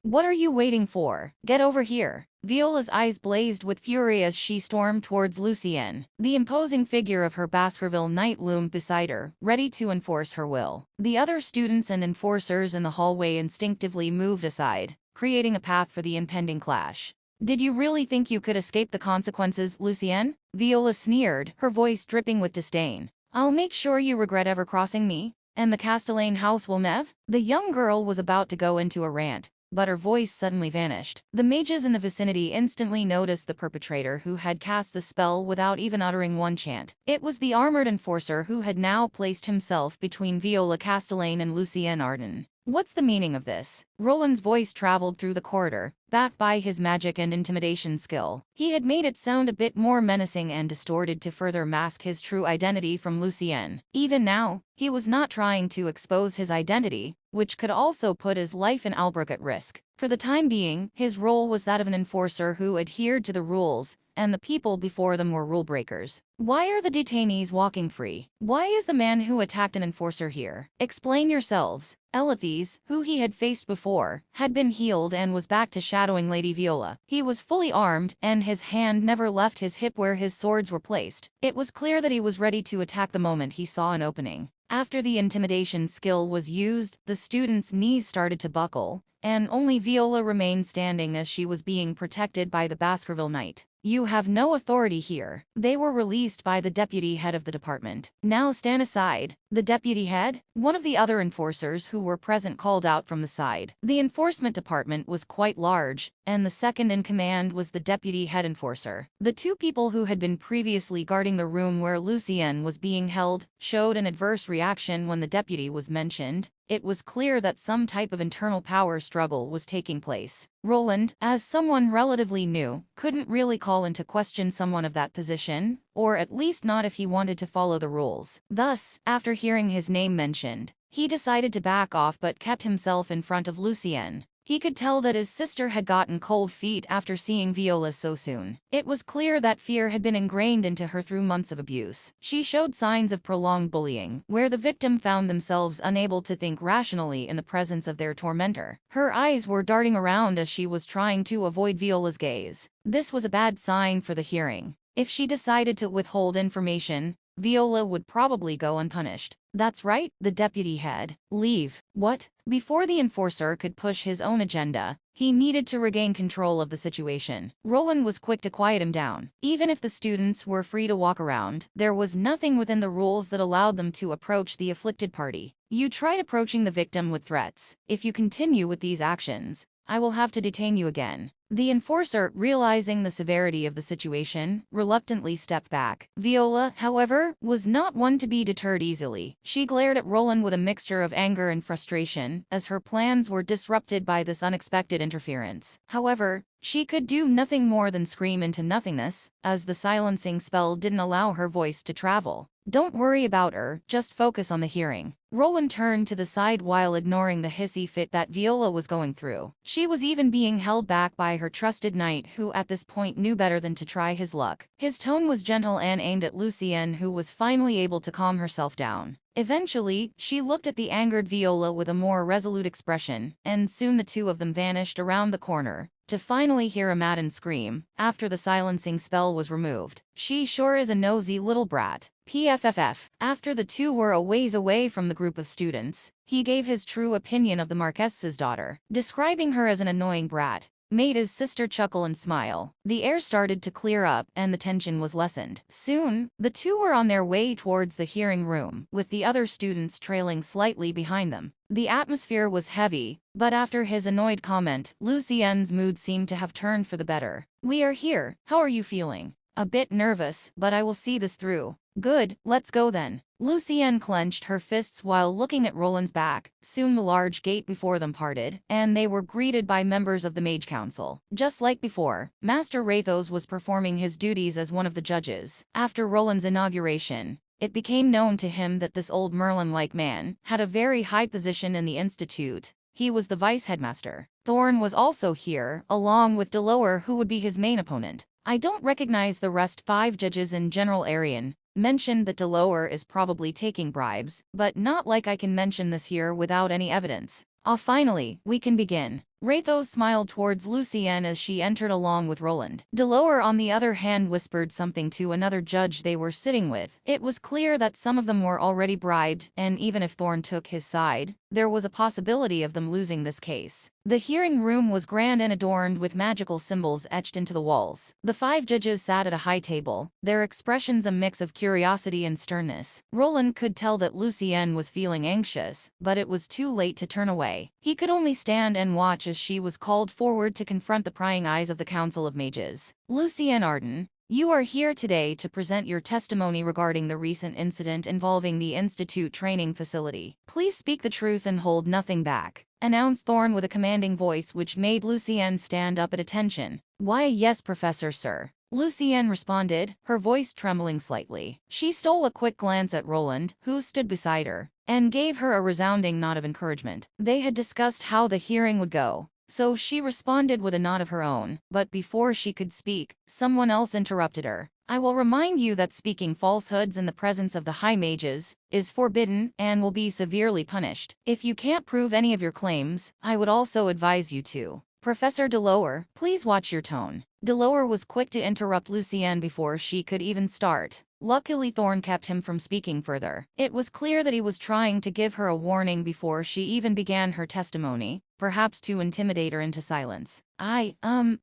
What are you waiting for? Get over here. Viola's eyes blazed with fury as she stormed towards Lucienne. The imposing figure of her Baskerville knight loomed beside her, ready to enforce her will. The other students and enforcers in the hallway instinctively moved aside, creating a path for the impending clash. Did you really think you could escape the consequences, Lucienne? Viola sneered, her voice dripping with disdain. I'll make sure you regret ever crossing me, and the Castellane house will nev? The young girl was about to go into a rant, but her voice suddenly vanished. The mages in the vicinity instantly noticed the perpetrator who had cast the spell without even uttering one chant. It was the armored enforcer who had now placed himself between Viola Castellane and Lucienne Arden. What's the meaning of this? Roland's voice traveled through the corridor, backed by his magic and intimidation skill. He had made it sound a bit more menacing and distorted to further mask his true identity from Lucienne. Even now, he was not trying to expose his identity, which could also put his life and Albrecht at risk. For the time being, his role was that of an enforcer who adhered to the rules, and the people before them were rule breakers. Why are the detainees walking free? Why is the man who attacked an enforcer here? Explain yourselves. Elithes, who he had faced before, had been healed and was back to shadowing Lady Viola. He was fully armed, and his hand never left his hip where his swords were placed. It was clear that he was ready to attack the moment he saw an opening. After the intimidation skill was used, the student's knees started to buckle, and only Viola remained standing as she was being protected by the Baskerville knight. You have no authority here. They were released by the deputy head of the department. Now stand aside. The deputy head? One of the other enforcers who were present called out from the side. The enforcement department was quite large, and the second in command was the deputy head enforcer. The two people who had been previously guarding the room where Lucienne was being held showed an adverse reaction when the deputy was mentioned. It was clear that some type of internal power struggle was taking place. Roland, as someone relatively new, couldn't really call into question someone of that position, or at least not if he wanted to follow the rules. Thus, after hearing his name mentioned, he decided to back off but kept himself in front of Lucienne. He could tell that his sister had gotten cold feet after seeing Viola so soon. It was clear that fear had been ingrained into her through months of abuse. She showed signs of prolonged bullying, where the victim found themselves unable to think rationally in the presence of their tormentor. Her eyes were darting around as she was trying to avoid Viola's gaze. This was a bad sign for the hearing. If she decided to withhold information, Viola would probably go unpunished. That's right, the deputy head. Leave. What? Before the enforcer could push his own agenda, he needed to regain control of the situation. Roland was quick to quiet him down. Even if the students were free to walk around, there was nothing within the rules that allowed them to approach the afflicted party. You tried approaching the victim with threats. If you continue with these actions, I will have to detain you again. The enforcer, realizing the severity of the situation, reluctantly stepped back. Viola, however, was not one to be deterred easily. She glared at Roland with a mixture of anger and frustration, as her plans were disrupted by this unexpected interference. However, she could do nothing more than scream into nothingness, as the silencing spell didn't allow her voice to travel. Don't worry about her, just focus on the hearing. Roland turned to the side while ignoring the hissy fit that Viola was going through. She was even being held back by her trusted knight who at this point knew better than to try his luck. His tone was gentle and aimed at Lucienne, who was finally able to calm herself down. Eventually, she looked at the angered Viola with a more resolute expression, and soon the two of them vanished around the corner, to finally hear a maddened scream, after the silencing spell was removed. She sure is a nosy little brat. PFFF. After the two were a ways away from the group of students, he gave his true opinion of the Marquess's daughter, describing her as an annoying brat. Made his sister chuckle and smile. The air started to clear up and the tension was lessened. Soon, the two were on their way towards the hearing room, with the other students trailing slightly behind them. The atmosphere was heavy, but after his annoyed comment, Lucienne's mood seemed to have turned for the better. We are here. How are you feeling? A bit nervous, but I will see this through. Good, let's go then. Lucienne clenched her fists while looking at Roland's back. Soon the large gate before them parted, and they were greeted by members of the Mage Council. Just like before, Master Rathos was performing his duties as one of the judges. After Roland's inauguration, it became known to him that this old Merlin-like man had a very high position in the Institute. He was the vice-headmaster. Thorn was also here, along with Delaware, who would be his main opponent. I don't recognize the rest. 5 judges in General Arian mentioned that Delaware is probably taking bribes, but not like I can mention this here without any evidence. Finally, we can begin. Rathos smiled towards Lucienne as she entered along with Roland. Delaware, on the other hand, whispered something to another judge they were sitting with. It was clear that some of them were already bribed, and even if Thorn took his side, there was a possibility of them losing this case. The hearing room was grand and adorned with magical symbols etched into the walls. The 5 judges sat at a high table, their expressions a mix of curiosity and sternness. Roland could tell that Lucienne was feeling anxious, but it was too late to turn away. He could only stand and watch as she was called forward to confront the prying eyes of the Council of Mages. Lucienne Arden, you are here today to present your testimony regarding the recent incident involving the Institute training facility. Please speak the truth and hold nothing back, announced Thorn with a commanding voice which made Lucienne stand up at attention. Why, yes, Professor, sir. Lucienne responded, her voice trembling slightly. She stole a quick glance at Roland, who stood beside her, and gave her a resounding nod of encouragement. They had discussed how the hearing would go, so she responded with a nod of her own, but before she could speak, someone else interrupted her. I will remind you that speaking falsehoods in the presence of the High Mages is forbidden and will be severely punished. If you can't prove any of your claims, I would also advise you to. Professor Delaware, please watch your tone. Delaware was quick to interrupt Lucienne before she could even start. Luckily, Thorn kept him from speaking further. It was clear that he was trying to give her a warning before she even began her testimony, perhaps to intimidate her into silence. I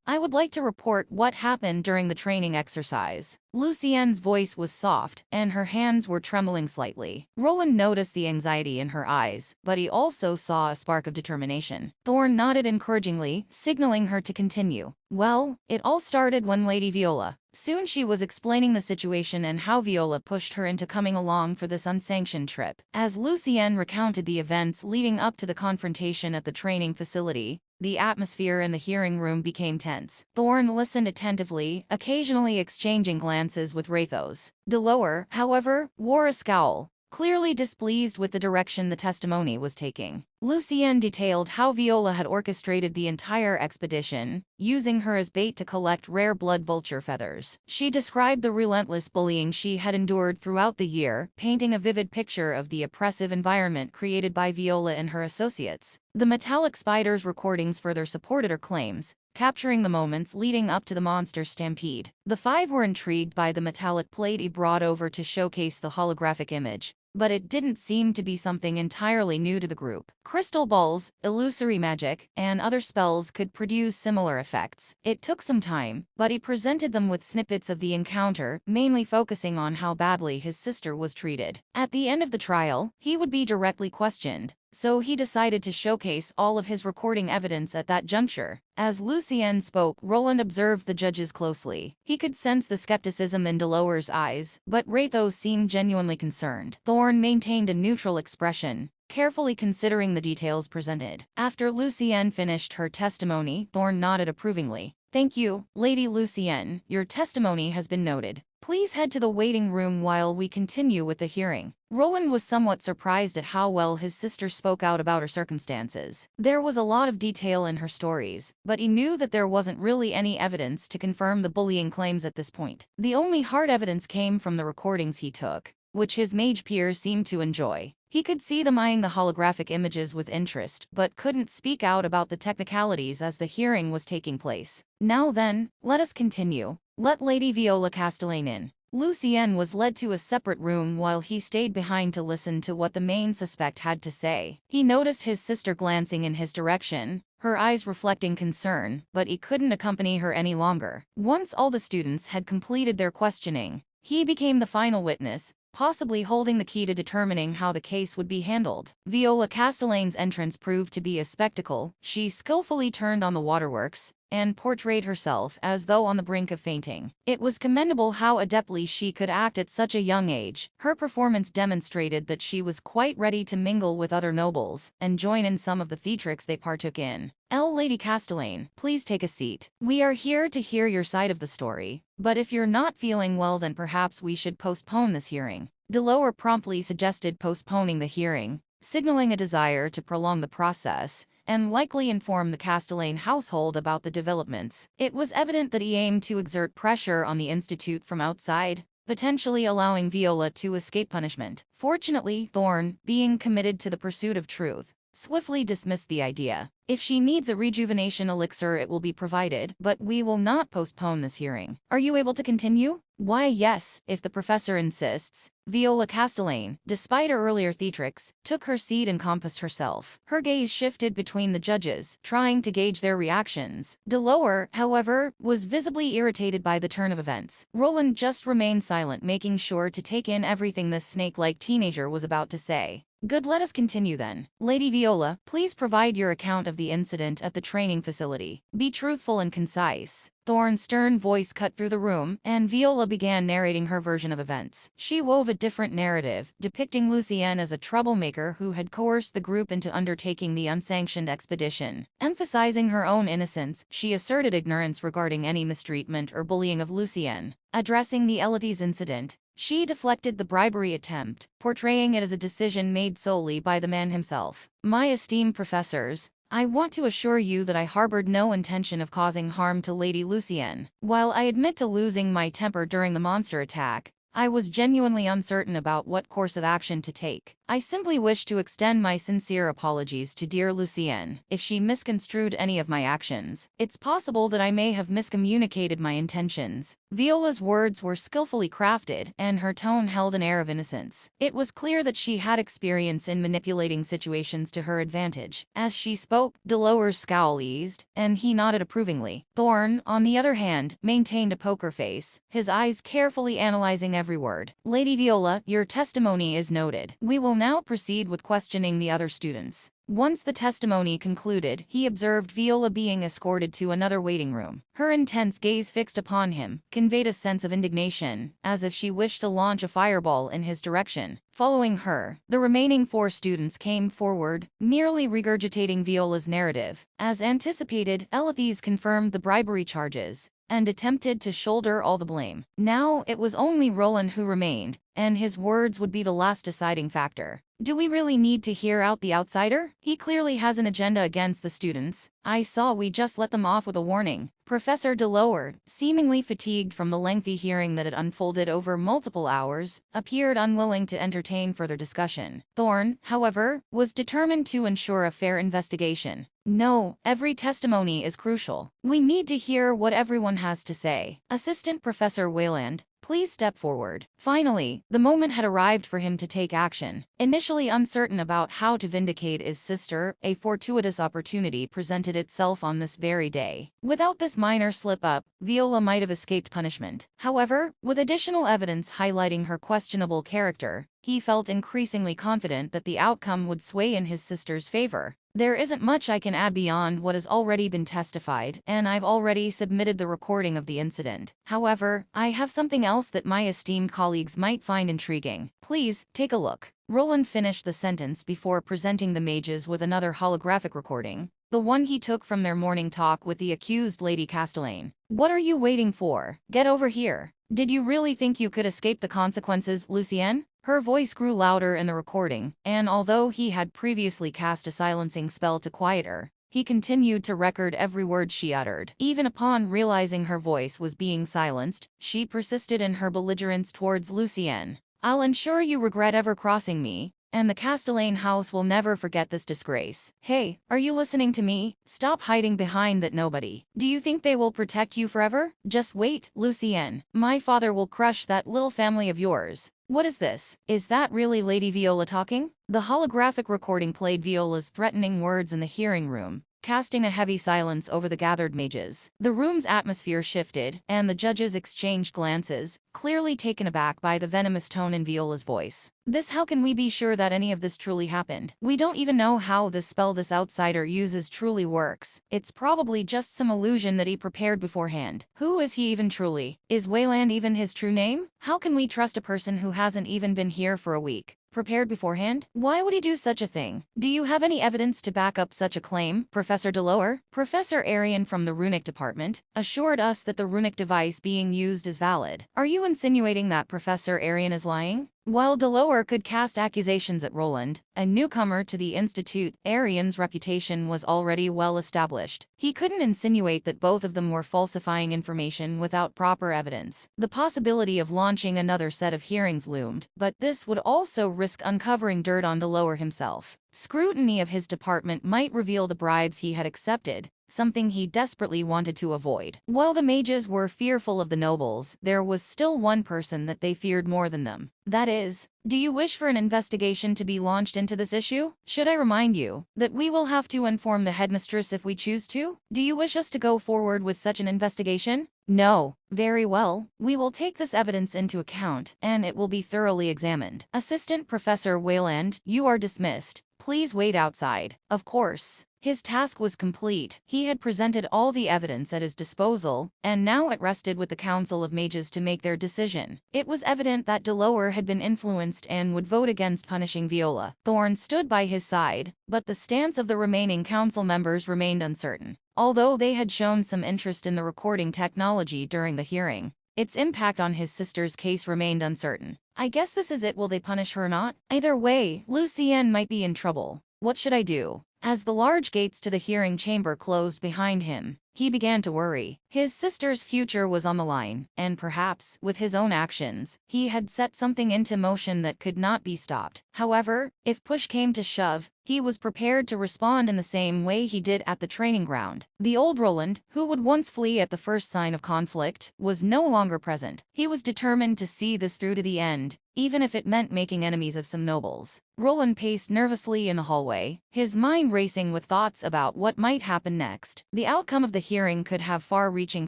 would like to report what happened during the training exercise. Lucienne's voice was soft, and her hands were trembling slightly. Roland noticed the anxiety in her eyes, but he also saw a spark of determination. Thorn nodded encouragingly, signaling her to continue. Well, it all started when Lady Viola. Soon she was explaining the situation and how Viola pushed her into coming along for this unsanctioned trip. As Lucienne recounted the events leading up to the confrontation at the training facility, the atmosphere in the hearing room became tense. Thorn listened attentively, occasionally exchanging glances with Rathos. Delaware, however, wore a scowl, clearly displeased with the direction the testimony was taking. Lucienne detailed how Viola had orchestrated the entire expedition, using her as bait to collect rare blood vulture feathers. She described the relentless bullying she had endured throughout the year, painting a vivid picture of the oppressive environment created by Viola and her associates. The metallic spider's recordings further supported her claims, capturing the moments leading up to the monster stampede. The 5 were intrigued by the metallic plate he brought over to showcase the holographic image, but it didn't seem to be something entirely new to the group. Crystal balls, illusory magic, and other spells could produce similar effects. It took some time, but he presented them with snippets of the encounter, mainly focusing on how badly his sister was treated. At the end of the trial, he would be directly questioned, so he decided to showcase all of his recording evidence at that juncture. As Lucienne spoke, Roland observed the judges closely. He could sense the skepticism in Delaware's eyes, but Rathos seemed genuinely concerned. Thorn maintained a neutral expression, carefully considering the details presented. After Lucienne finished her testimony, Thorn nodded approvingly. Thank you, Lady Lucienne. Your testimony has been noted. Please head to the waiting room while we continue with the hearing. Roland was somewhat surprised at how well his sister spoke out about her circumstances. There was a lot of detail in her stories, but he knew that there wasn't really any evidence to confirm the bullying claims at this point. The only hard evidence came from the recordings he took, which his mage peers seemed to enjoy. He could see them eyeing the holographic images with interest, but couldn't speak out about the technicalities as the hearing was taking place. Now then, let us continue. Let Lady Viola Castellane in. Lucienne was led to a separate room while he stayed behind to listen to what the main suspect had to say. He noticed his sister glancing in his direction, her eyes reflecting concern, but he couldn't accompany her any longer. Once all the students had completed their questioning, he became the final witness, possibly holding the key to determining how the case would be handled. Viola Castellane's entrance proved to be a spectacle. She skillfully turned on the waterworks and portrayed herself as though on the brink of fainting. It was commendable how adeptly she could act at such a young age. Her performance demonstrated that she was quite ready to mingle with other nobles and join in some of the theatrics they partook in. Lady Castellane, please take a seat. We are here to hear your side of the story, but if you're not feeling well, then perhaps we should postpone this hearing. Delaware promptly suggested postponing the hearing, signaling a desire to prolong the process and likely inform the Castellane household about the developments. It was evident that he aimed to exert pressure on the Institute from outside, potentially allowing Viola to escape punishment. Fortunately, Thorn, being committed to the pursuit of truth, swiftly dismissed the idea. If she needs a rejuvenation elixir, it will be provided, but we will not postpone this hearing. Are you able to continue? Why, yes, if the professor insists. Viola Castellane, despite her earlier theatrics, took her seat and composed herself. Her gaze shifted between the judges, trying to gauge their reactions. DeLoer, however, was visibly irritated by the turn of events. Roland just remained silent, making sure to take in everything this snake-like teenager was about to say. Good, let us continue then. Lady Viola, please provide your account of the incident at the training facility. Be truthful and concise. Thorne's stern voice cut through the room, and Viola began narrating her version of events. She wove a different narrative, depicting Lucienne as a troublemaker who had coerced the group into undertaking the unsanctioned expedition. Emphasizing her own innocence, she asserted ignorance regarding any mistreatment or bullying of Lucienne. Addressing the Elites incident, she deflected the bribery attempt, portraying it as a decision made solely by the man himself. My esteemed professors, I want to assure you that I harbored no intention of causing harm to Lady Lucienne. While I admit to losing my temper during the monster attack, I was genuinely uncertain about what course of action to take. I simply wish to extend my sincere apologies to dear Lucienne if she misconstrued any of my actions. It's possible that I may have miscommunicated my intentions. Viola's words were skillfully crafted, and her tone held an air of innocence. It was clear that she had experience in manipulating situations to her advantage. As she spoke, DeLoer's scowl eased, and he nodded approvingly. Thorne, on the other hand, maintained a poker face, his eyes carefully analyzing every word. Lady Viola, your testimony is noted. We will now proceed with questioning the other students. Once the testimony concluded, he observed Viola being escorted to another waiting room. Her intense gaze fixed upon him conveyed a sense of indignation, as if she wished to launch a fireball in his direction. Following her, the remaining 4 students came forward, merely regurgitating Viola's narrative. As anticipated, Elites confirmed the bribery charges and attempted to shoulder all the blame. Now it was only Roland who remained, and his words would be the last deciding factor. Do we really need to hear out the outsider? He clearly has an agenda against the students. I saw we just let them off with a warning. Professor DeLoer, seemingly fatigued from the lengthy hearing that had unfolded over multiple hours, appeared unwilling to entertain further discussion. Thorne, however, was determined to ensure a fair investigation. No, every testimony is crucial. We need to hear what everyone has to say. Assistant Professor Wayland, please step forward. Finally, the moment had arrived for him to take action. Initially uncertain about how to vindicate his sister, a fortuitous opportunity presented itself on this very day. Without this minor slip-up, Viola might have escaped punishment. However, with additional evidence highlighting her questionable character, he felt increasingly confident that the outcome would sway in his sister's favor. There isn't much I can add beyond what has already been testified, and I've already submitted the recording of the incident. However, I have something else that my esteemed colleagues might find intriguing. Please, take a look. Roland finished the sentence before presenting the mages with another holographic recording, the one he took from their morning talk with the accused Lady Castellane. What are you waiting for? Get over here. Did you really think you could escape the consequences, Lucienne? Her voice grew louder in the recording, and although he had previously cast a silencing spell to quiet her, he continued to record every word she uttered. Even upon realizing her voice was being silenced, she persisted in her belligerence towards Lucienne. I'll ensure you regret ever crossing me, and the Castellane house will never forget this disgrace. Hey, are you listening to me? Stop hiding behind that nobody. Do you think they will protect you forever? Just wait, Lucienne. My father will crush that little family of yours. What is this? Is that really Lady Viola talking? The holographic recording played Viola's threatening words in the hearing room, casting a heavy silence over the gathered mages. The room's atmosphere shifted, and the judges exchanged glances, clearly taken aback by the venomous tone in Viola's voice. How can we be sure that any of this truly happened? We don't even know how this spell this outsider uses truly works. It's probably just some illusion that he prepared beforehand. Who is he even truly? Is Wayland even his true name? How can we trust a person who hasn't even been here for a week? Prepared beforehand? Why would he do such a thing? Do you have any evidence to back up such a claim, Professor DeLoer? Professor Arian from the Runic Department assured us that the runic device being used is valid. Are you insinuating that Professor Arian is lying? While DeLoer could cast accusations at Roland, a newcomer to the Institute, Arian's reputation was already well established. He couldn't insinuate that both of them were falsifying information without proper evidence. The possibility of launching another set of hearings loomed, but this would also risk uncovering dirt on DeLoer himself. Scrutiny of his department might reveal the bribes he had accepted, something he desperately wanted to avoid. While the mages were fearful of the nobles, there was still one person that they feared more than them. That is, do you wish for an investigation to be launched into this issue? Should I remind you that we will have to inform the headmistress if we choose to? Do you wish us to go forward with such an investigation? No. Very well, we will take this evidence into account, and it will be thoroughly examined. Assistant Professor Wayland, you are dismissed. Please wait outside. Of course. His task was complete. He had presented all the evidence at his disposal, and now it rested with the Council of Mages to make their decision. It was evident that Delaware had been influenced and would vote against punishing Viola. Thorn stood by his side, but the stance of the remaining council members remained uncertain. Although they had shown some interest in the recording technology during the hearing, its impact on his sister's case remained uncertain. I guess this is it. Will they punish her or not? Either way, Lucien might be in trouble. What should I do? As the large gates to the hearing chamber closed behind him, he began to worry. His sister's future was on the line, and perhaps, with his own actions, he had set something into motion that could not be stopped. However, if push came to shove, he was prepared to respond in the same way he did at the training ground. The old Roland, who would once flee at the first sign of conflict, was no longer present. He was determined to see this through to the end, even if it meant making enemies of some nobles. Roland paced nervously in the hallway, his mind racing with thoughts about what might happen next. The outcome of the hearing could have far-reaching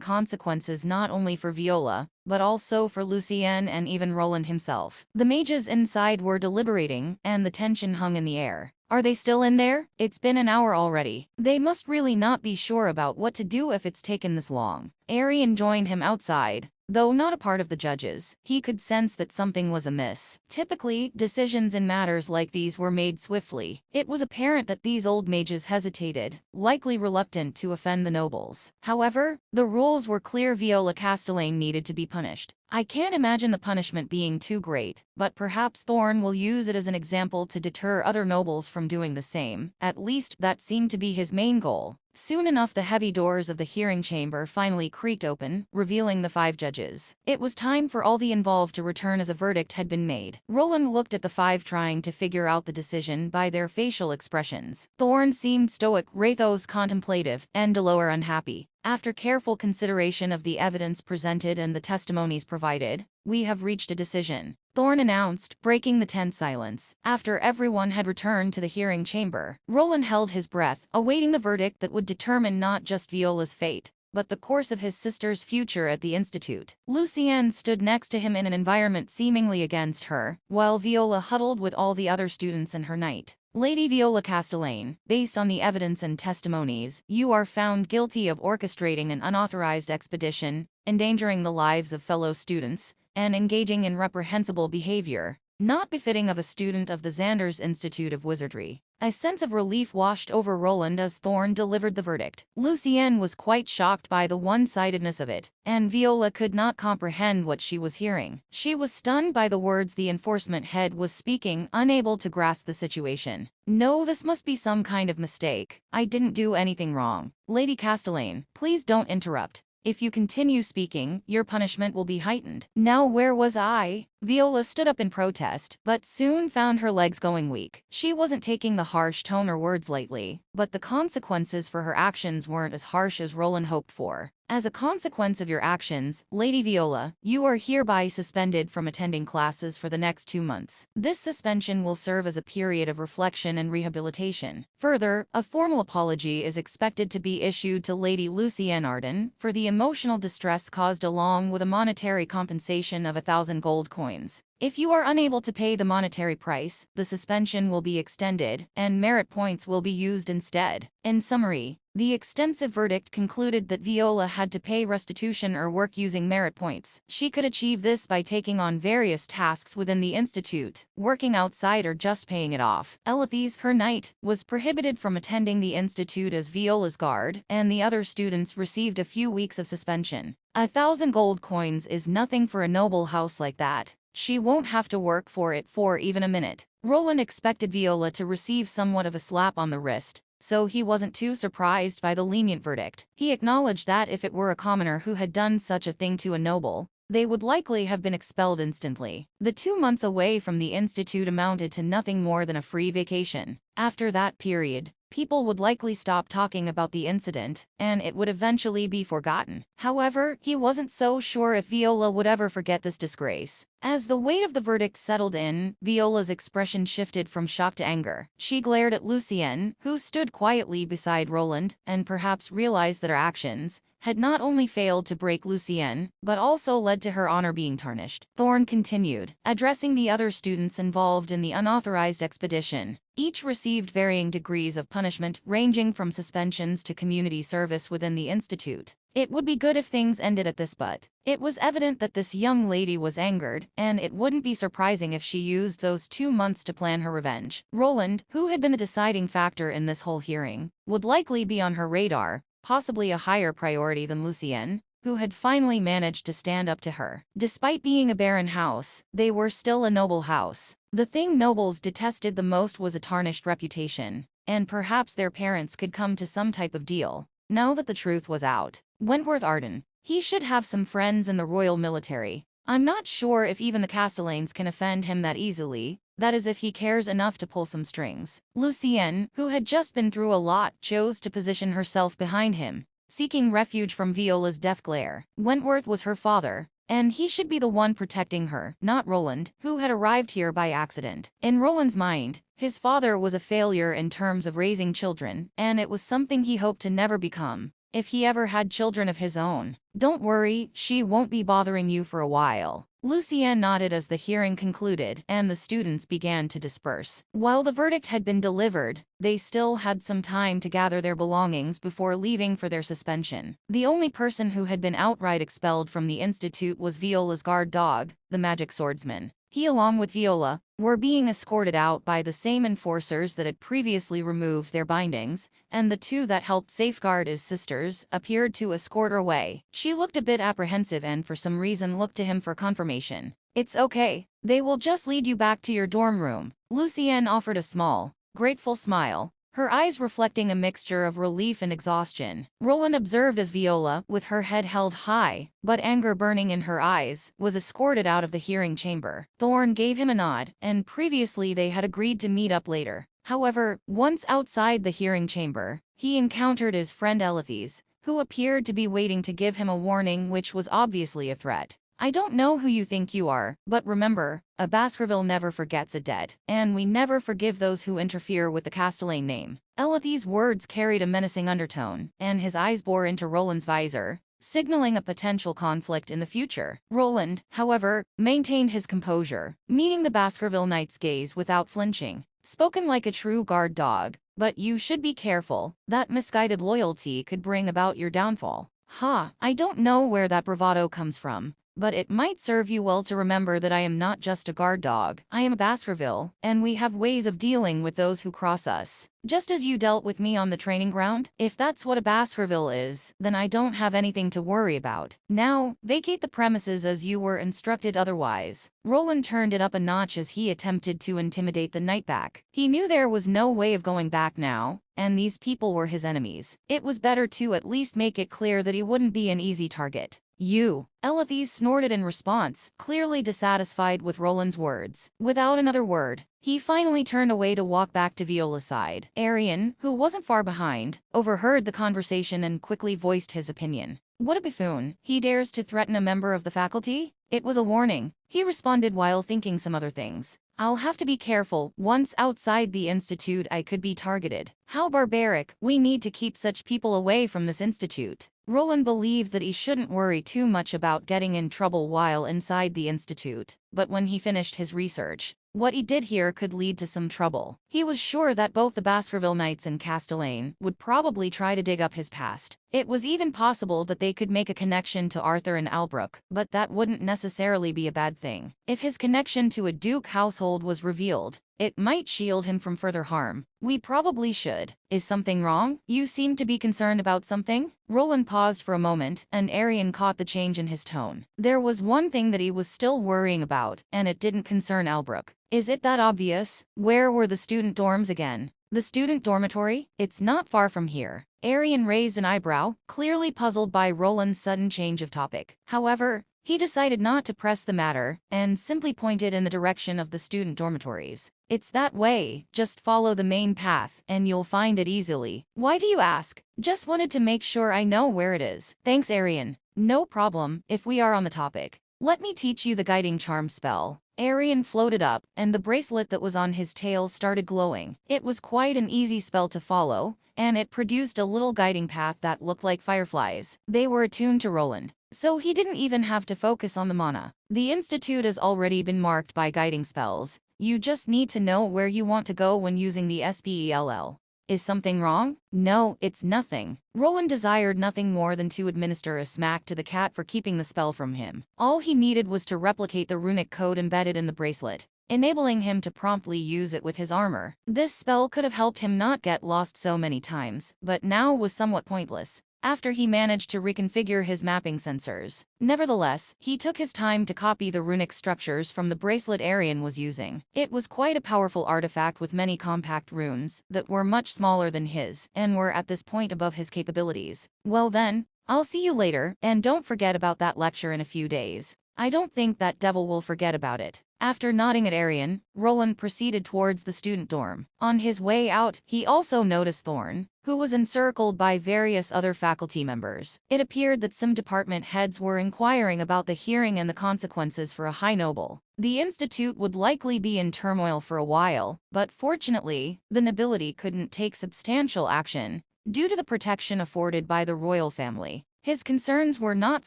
consequences not only for Viola, but also for Lucien and even Roland himself. The mages inside were deliberating, and the tension hung in the air. Are they still in there? It's been an hour already. They must really not be sure about what to do if it's taken this long. Arian joined him outside. Though not a part of the judges, he could sense that something was amiss. Typically, decisions in matters like these were made swiftly. It was apparent that these old mages hesitated, likely reluctant to offend the nobles. However, the rules were clear. Viola Castellane needed to be punished. I can't imagine the punishment being too great, but perhaps Thorn will use it as an example to deter other nobles from doing the same. At least, that seemed to be his main goal. Soon enough, the heavy doors of the hearing chamber finally creaked open, revealing the 5 judges. It was time for all the involved to return as a verdict had been made. Roland looked at the 5 trying to figure out the decision by their facial expressions. Thorn seemed stoic, Rathos contemplative, and Delaware unhappy. After careful consideration of the evidence presented and the testimonies provided, we have reached a decision, Thorn announced, breaking the tense silence. After everyone had returned to the hearing chamber, Roland held his breath, awaiting the verdict that would determine not just Viola's fate, but the course of his sister's future at the Institute. Lucien stood next to him in an environment seemingly against her, while Viola huddled with all the other students in her knight. Lady Viola Castellane, based on the evidence and testimonies, you are found guilty of orchestrating an unauthorized expedition, endangering the lives of fellow students, and engaging in reprehensible behavior, not befitting of a student of the Xander's Institute of Wizardry. A sense of relief washed over Roland as Thorn delivered the verdict. Lucien was quite shocked by the one-sidedness of it, and Viola could not comprehend what she was hearing. She was stunned by the words the enforcement head was speaking, unable to grasp the situation. No, this must be some kind of mistake. I didn't do anything wrong. Lady Castellane, please don't interrupt. If you continue speaking, your punishment will be heightened. Now where was I? Viola stood up in protest, but soon found her legs going weak. She wasn't taking the harsh tone or words lightly, but the consequences for her actions weren't as harsh as Roland hoped for. As a consequence of your actions, Lady Viola, you are hereby suspended from attending classes for the next 2 months. This suspension will serve as a period of reflection and rehabilitation. Further, a formal apology is expected to be issued to Lady Lucienne Arden for the emotional distress caused, along with a monetary compensation of 1,000 gold coins. If you are unable to pay the monetary price, the suspension will be extended, and merit points will be used instead. In summary, the extensive verdict concluded that Viola had to pay restitution or work using merit points. She could achieve this by taking on various tasks within the Institute, working outside, or just paying it off. Elithes, her knight, was prohibited from attending the Institute as Viola's guard, and the other students received a few weeks of suspension. 1,000 gold coins is nothing for a noble house like that. She won't have to work for it for even a minute. Roland expected Viola to receive somewhat of a slap on the wrist, so he wasn't too surprised by the lenient verdict. He acknowledged that if it were a commoner who had done such a thing to a noble, they would likely have been expelled instantly. The 2 months away from the institute amounted to nothing more than a free vacation. After that period, people would likely stop talking about the incident, and it would eventually be forgotten. However, he wasn't so sure if Viola would ever forget this disgrace. As the weight of the verdict settled in, Viola's expression shifted from shock to anger. She glared at Lucien, who stood quietly beside Roland, and perhaps realized that her actions had not only failed to break Lucien, but also led to her honor being tarnished. Thorne continued, addressing the other students involved in the unauthorized expedition. Each received varying degrees of punishment, ranging from suspensions to community service within the institute. It would be good if things ended at this, but it was evident that this young lady was angered, and it wouldn't be surprising if she used those 2 months to plan her revenge. Roland, who had been the deciding factor in this whole hearing, would likely be on her radar, possibly a higher priority than Lucien, who had finally managed to stand up to her. Despite being a barren house, they were still a noble house. The thing nobles detested the most was a tarnished reputation, and perhaps their parents could come to some type of deal. Now that the truth was out, Wentworth Arden, he should have some friends in the royal military. I'm not sure if even the Castellans can offend him that easily. That is if he cares enough to pull some strings. Lucien, who had just been through a lot, chose to position herself behind him, seeking refuge from Viola's death glare. Wentworth was her father, and he should be the one protecting her, not Roland, who had arrived here by accident. In Roland's mind, his father was a failure in terms of raising children, and it was something he hoped to never become, if he ever had children of his own. Don't worry, she won't be bothering you for a while. Lucien nodded as the hearing concluded, and the students began to disperse. While the verdict had been delivered, they still had some time to gather their belongings before leaving for their suspension. The only person who had been outright expelled from the institute was Viola's guard dog, the magic swordsman. He, along with Viola, were being escorted out by the same enforcers that had previously removed their bindings, and the two that helped safeguard his sisters appeared to escort her away. She looked a bit apprehensive and for some reason looked to him for confirmation. "It's okay. They will just lead you back to your dorm room." Lucien offered a small, grateful smile, her eyes reflecting a mixture of relief and exhaustion. Roland observed as Viola, with her head held high, but anger burning in her eyes, was escorted out of the hearing chamber. Thorne gave him a nod, and previously they had agreed to meet up later. However, once outside the hearing chamber, he encountered his friend Elithes, who appeared to be waiting to give him a warning which was obviously a threat. "I don't know who you think you are, but remember, a Baskerville never forgets a debt, and we never forgive those who interfere with the Castellane name." Elith's words carried a menacing undertone, and his eyes bore into Roland's visor, signaling a potential conflict in the future. Roland, however, maintained his composure, meeting the Baskerville knight's gaze without flinching. "Spoken like a true guard dog, but you should be careful. That misguided loyalty could bring about your downfall." I don't know where that bravado comes from, but it might serve you well to remember that I am not just a guard dog. I am a Baskerville, and we have ways of dealing with those who cross us. Just as you dealt with me on the training ground. If that's what a Baskerville is, then I don't have anything to worry about. Now, vacate the premises as you were instructed otherwise. Roland turned it up a notch as he attempted to intimidate the knight back. He knew there was no way of going back now, and these people were his enemies. It was better to at least make it clear that he wouldn't be an easy target. "You." Elithes snorted in response, clearly dissatisfied with Roland's words. Without another word, he finally turned away to walk back to Viola's side. Arian, who wasn't far behind, overheard the conversation and quickly voiced his opinion. "What a buffoon. He dares to threaten a member of the faculty?" "It was a warning," he responded while thinking some other things. "I'll have to be careful. Once outside the institute I could be targeted." "How barbaric. We need to keep such people away from this institute." Roland believed that he shouldn't worry too much about getting in trouble while inside the institute, but when he finished his research, what he did here could lead to some trouble. He was sure that both the Baskerville Knights and Castellane would probably try to dig up his past. It was even possible that they could make a connection to Arthur and Albrook, but that wouldn't necessarily be a bad thing. If his connection to a Duke household was revealed, it might shield him from further harm. "We probably should." "Is something wrong? You seem to be concerned about something?" Roland paused for a moment, and Arian caught the change in his tone. There was one thing that he was still worrying about, and it didn't concern Albrook. "Is it that obvious? Where were the student dorms again?" "The student dormitory? It's not far from here." Arian raised an eyebrow, clearly puzzled by Roland's sudden change of topic. However, He decided not to press the matter, and simply pointed in the direction of the student dormitories. It's that way, just follow the main path, and you'll find it easily. Why do you ask? Just wanted to make sure I know where it is. Thanks, Arian. No problem, if we are on the topic. Let me teach you the guiding charm spell. Arian floated up, and the bracelet that was on his tail started glowing. It was quite an easy spell to follow, and it produced a little guiding path that looked like fireflies. They were attuned to Roland, so he didn't even have to focus on the mana. The institute has already been marked by guiding spells. You just need to know where you want to go when using the spell. Is something wrong? No, it's nothing. Roland desired nothing more than to administer a smack to the cat for keeping the spell from him. All he needed was to replicate the runic code embedded in the bracelet, enabling him to promptly use it with his armor. This spell could have helped him not get lost so many times, but now was somewhat pointless after he managed to reconfigure his mapping sensors. Nevertheless, he took his time to copy the runic structures from the bracelet Arian was using. It was quite a powerful artifact with many compact runes that were much smaller than his and were at this point above his capabilities. Well then, I'll see you later, and don't forget about that lecture in a few days. I don't think that devil will forget about it. After nodding at Arian, Roland proceeded towards the student dorm. On his way out, he also noticed Thorn, who was encircled by various other faculty members. It appeared that some department heads were inquiring about the hearing and the consequences for a high noble. The institute would likely be in turmoil for a while, but fortunately, the nobility couldn't take substantial action due to the protection afforded by the royal family. His concerns were not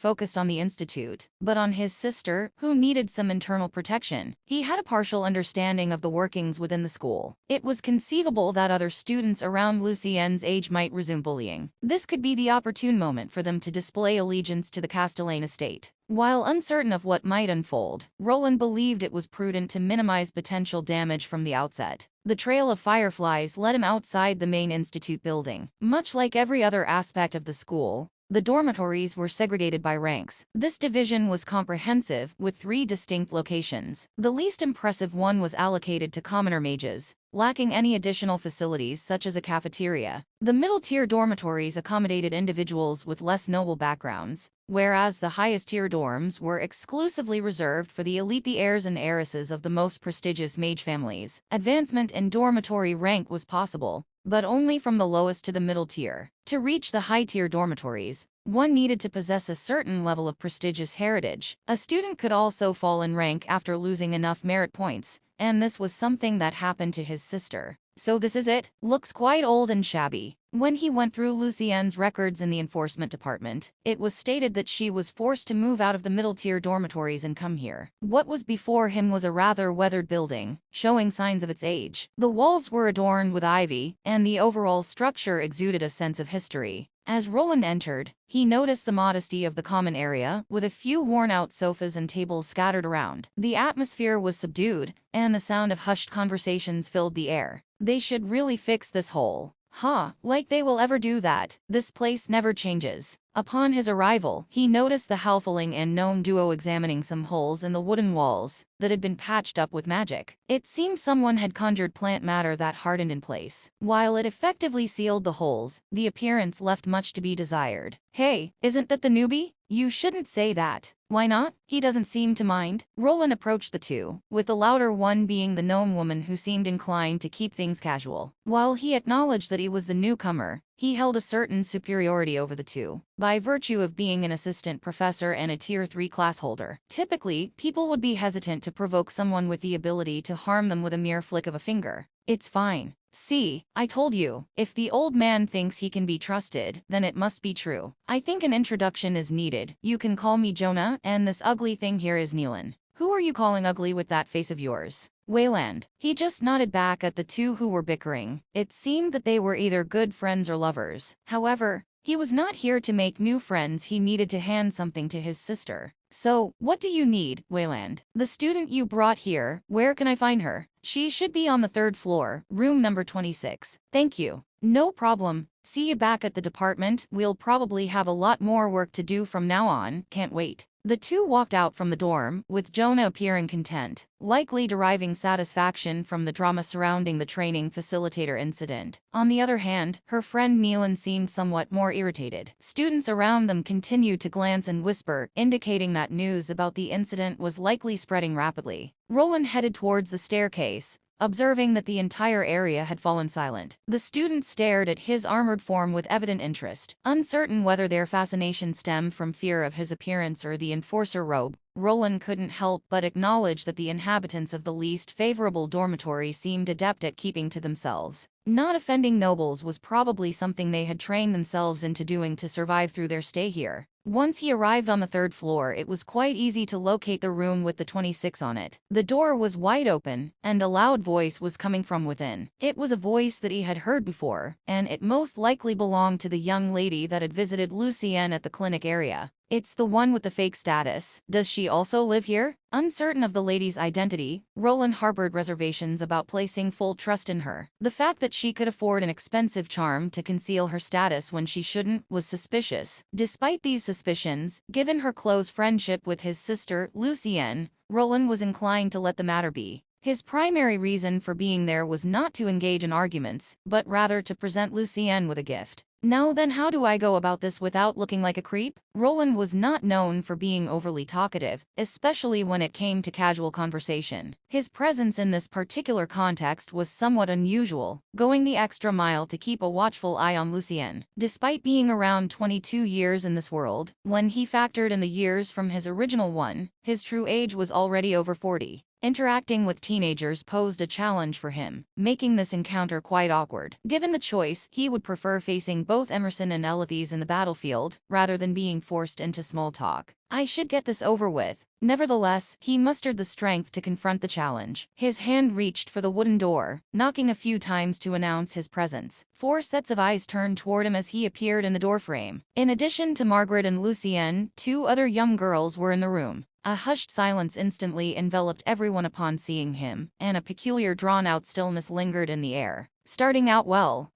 focused on the institute, but on his sister, who needed some internal protection. He had a partial understanding of the workings within the school. It was conceivable that other students around Lucien's age might resume bullying. This could be the opportune moment for them to display allegiance to the Castellane estate. While uncertain of what might unfold, Roland believed it was prudent to minimize potential damage from the outset. The trail of fireflies led him outside the main institute building. Much like every other aspect of the school, the dormitories were segregated by ranks. This division was comprehensive, with 3 distinct locations. The least impressive one was allocated to commoner mages, lacking any additional facilities such as a cafeteria. The middle-tier dormitories accommodated individuals with less noble backgrounds, whereas the highest-tier dorms were exclusively reserved for the elite, the heirs and heiresses of the most prestigious mage families. Advancement in dormitory rank was possible, but only from the lowest to the middle tier. To reach the high-tier dormitories, one needed to possess a certain level of prestigious heritage. A student could also fall in rank after losing enough merit points, and this was something that happened to his sister. So this is it. Looks quite old and shabby. When he went through Lucien's records in the enforcement department, it was stated that she was forced to move out of the middle-tier dormitories and come here. What was before him was a rather weathered building, showing signs of its age. The walls were adorned with ivy, and the overall structure exuded a sense of history. As Roland entered, he noticed the modesty of the common area, with a few worn-out sofas and tables scattered around. The atmosphere was subdued, and the sound of hushed conversations filled the air. They should really fix this hole. Like they will ever do that. This place never changes. Upon his arrival, he noticed the halfling and gnome duo examining some holes in the wooden walls that had been patched up with magic. It seemed someone had conjured plant matter that hardened in place. While it effectively sealed the holes, the appearance left much to be desired. Hey, isn't that the newbie? You shouldn't say that. Why not? He doesn't seem to mind. Roland approached the two, with the louder one being the gnome woman who seemed inclined to keep things casual. While he acknowledged that he was the newcomer, he held a certain superiority over the two, by virtue of being an assistant professor and a Tier 3 class holder. Typically, people would be hesitant to provoke someone with the ability to harm them with a mere flick of a finger. It's fine. See, I told you, if the old man thinks he can be trusted, then it must be true. I think an introduction is needed. You can call me Jonah, and this ugly thing here is Neelan. Who are you calling ugly with that face of yours? Wayland. He just nodded back at the two who were bickering. It seemed that they were either good friends or lovers. However, he was not here to make new friends. He needed to hand something to his sister. So, what do you need, Wayland? The student you brought here, where can I find her? She should be on the 3rd floor, room number 26. Thank you. No problem. See you back at the department. We'll probably have a lot more work to do from now on. Can't wait. The two walked out from the dorm, with Jonah appearing content, likely deriving satisfaction from the drama surrounding the training facilitator incident. On the other hand, her friend Neelan seemed somewhat more irritated. Students around them continued to glance and whisper, indicating that news about the incident was likely spreading rapidly. Roland headed towards the staircase, observing that the entire area had fallen silent. The students stared at his armored form with evident interest, uncertain whether their fascination stemmed from fear of his appearance or the enforcer robe. Roland couldn't help but acknowledge that the inhabitants of the least favorable dormitory seemed adept at keeping to themselves. Not offending nobles was probably something they had trained themselves into doing to survive through their stay here. Once he arrived on the third floor, it was quite easy to locate the room with the 26 on it. The door was wide open, and a loud voice was coming from within. It was a voice that he had heard before, and it most likely belonged to the young lady that had visited Lucienne at the clinic area. It's the one with the fake status. Does she also live here? Uncertain of the lady's identity, Roland harbored reservations about placing full trust in her. The fact that she could afford an expensive charm to conceal her status when she shouldn't was suspicious. Despite these suspicions, given her close friendship with his sister, Lucienne, Roland was inclined to let the matter be. His primary reason for being there was not to engage in arguments, but rather to present Lucienne with a gift. Now then, how do I go about this without looking like a creep? Roland was not known for being overly talkative, especially when it came to casual conversation. His presence in this particular context was somewhat unusual, going the extra mile to keep a watchful eye on Lucienne. Despite being around 22 years in this world, when he factored in the years from his original one, his true age was already over 40. Interacting with teenagers posed a challenge for him, making this encounter quite awkward. Given the choice, he would prefer facing both Emerson and Elithys in the battlefield, rather than being forced into small talk. I should get this over with. Nevertheless, he mustered the strength to confront the challenge. His hand reached for the wooden door, knocking a few times to announce his presence. 4 sets of eyes turned toward him as he appeared in the doorframe. In addition to Margaret and Lucienne, 2 other young girls were in the room. A hushed silence instantly enveloped everyone upon seeing him, and a peculiar drawn-out stillness lingered in the air. Starting out well,